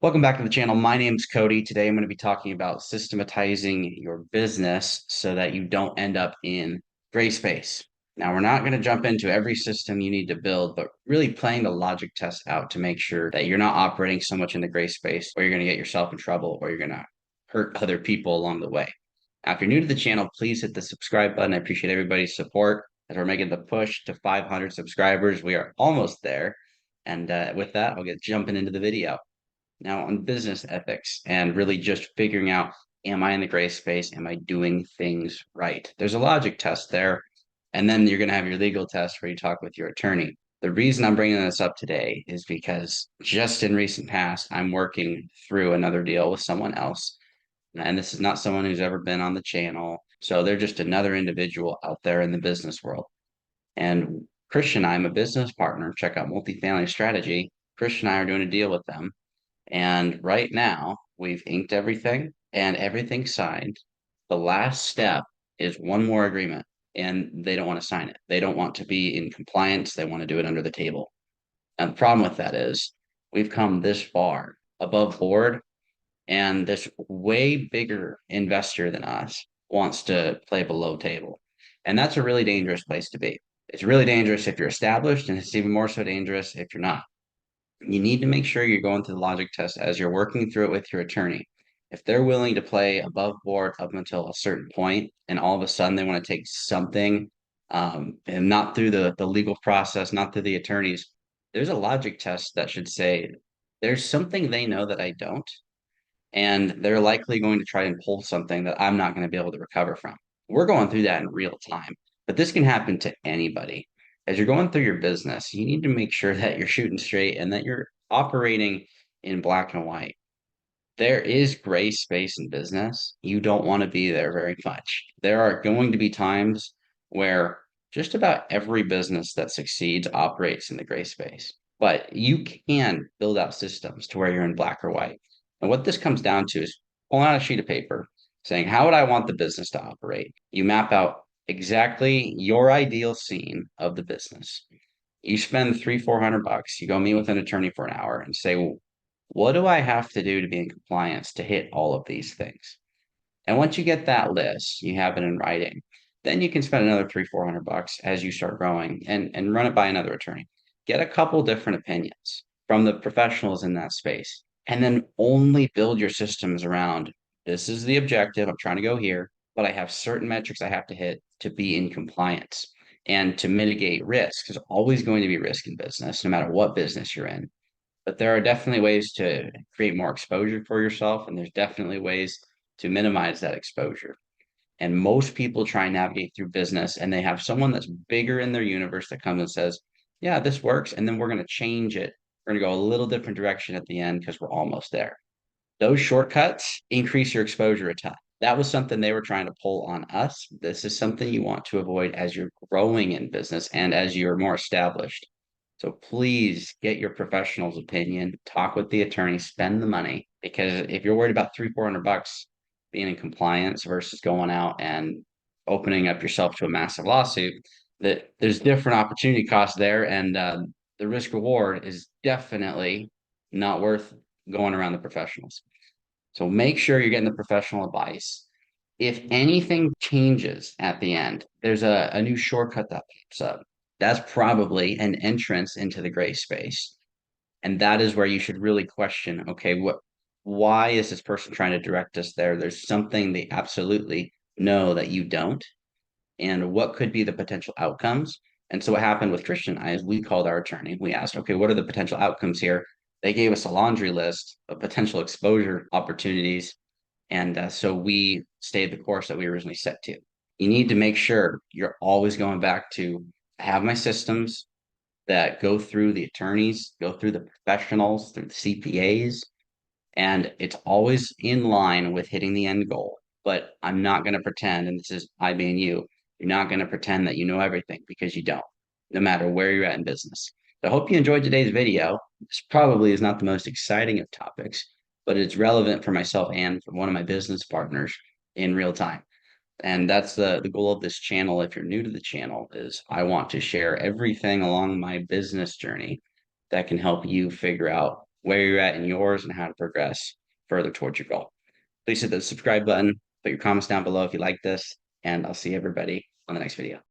Welcome back to the channel. My name's Cody. Today I'm going to be talking about systematizing your business so that you don't end up in gray space. Now, we're not going to jump into every system you need to build, but really playing the logic test out to make sure that you're not operating so much in the gray space or you're going to get yourself in trouble or you're going to hurt other people along the way. Now, if you're new to the channel, please hit the subscribe button. I appreciate everybody's support as we're making the push to 500 subscribers. We are almost there. And with that, I'll get jumping into the video. Now, on business ethics and really just figuring out, am I in the gray space? Am I doing things right? There's a logic test there. And then you're going to have your legal test where you talk with your attorney. The reason I'm bringing this up today is because just in recent past, I'm working through another deal with someone else. And this is not someone who's ever been on the channel. So they're just another individual out there in the business world. And Christian and I, I'm a business partner. Check out Multifamily Strategy. Christian and I are doing a deal with them. And right now, we've inked everything and everything's signed. The last step is one more agreement, and they don't want to sign it. They don't want to be in compliance. They want to do it under the table. And the problem with that is we've come this far above board, and this way bigger investor than us wants to play below table. And that's a really dangerous place to be. It's really dangerous if you're established, and it's even more so dangerous if you're not. You need to make sure you're going through the logic test as you're working through it with your attorney. If they're willing to play above board up until a certain point, and all of a sudden they want to take something, and not through the legal process, not through the attorneys, there's a logic test that should say there's something they know that I don't, and they're likely going to try and pull something that I'm not going to be able to recover from. We're going through that in real time, but this can happen to anybody. As you're going through your business, you need to make sure that you're shooting straight and that you're operating in black and white. There is gray space in business. You don't want to be there very much. There are going to be times where just about every business that succeeds operates in the gray space, but you can build out systems to where you're in black or white. And what this comes down to is pulling out a sheet of paper, saying, how would I want the business to operate? You map out exactly your ideal scene of the business. You spend 300-400 bucks, you go meet with an attorney for an hour and say, well, what do I have to do to be in compliance to hit all of these things? And once you get that list, you have it in writing, then you can spend another 300-400 bucks as you start growing and run it by another attorney. Get a couple different opinions from the professionals in that space, and then only build your systems around this is the objective. I'm trying to go here, but I have certain metrics I have to hit to be in compliance and to mitigate risk. There's always going to be risk in business, no matter what business you're in. But there are definitely ways to create more exposure for yourself, and there's definitely ways to minimize that exposure. And most people try and navigate through business, and they have someone that's bigger in their universe that comes and says, yeah, this works. And then we're going to change it. We're going to go a little different direction at the end because we're almost there. Those shortcuts increase your exposure a ton. That was something they were trying to pull on us. This is something you want to avoid as you're growing in business and as you're more established. So please get your professional's opinion, talk with the attorney, spend the money, because if you're worried about 300-400 bucks being in compliance versus going out and opening up yourself to a massive lawsuit, that there's different opportunity costs there, and the risk reward is definitely not worth going around the professionals. So make sure you're getting the professional advice. If anything changes at the end, there's a new shortcut that pops up. That's probably an entrance into the gray space. And that is where you should really question, okay, why is this person trying to direct us there? There's something they absolutely know that you don't. And what could be the potential outcomes? And so what happened with Christian and I is we called our attorney. We asked, okay, what are the potential outcomes here? They gave us a laundry list of potential exposure opportunities. And so we stayed the course that we originally set to. You need to make sure you're always going back to have my systems that go through the attorneys, go through the professionals, through the CPAs, and it's always in line with hitting the end goal. But I'm not going to pretend, and this is I being you, you're not going to pretend that you know everything because you don't, no matter where you're at in business. So I hope you enjoyed today's video. This probably is not the most exciting of topics, but it's relevant for myself and for one of my business partners in real time. And that's the goal of this channel. If you're new to the channel, is I want to share everything along my business journey that can help you figure out where you're at in yours and how to progress further towards your goal. Please hit the subscribe button, put your comments down below if you like this, and I'll see everybody on the next video.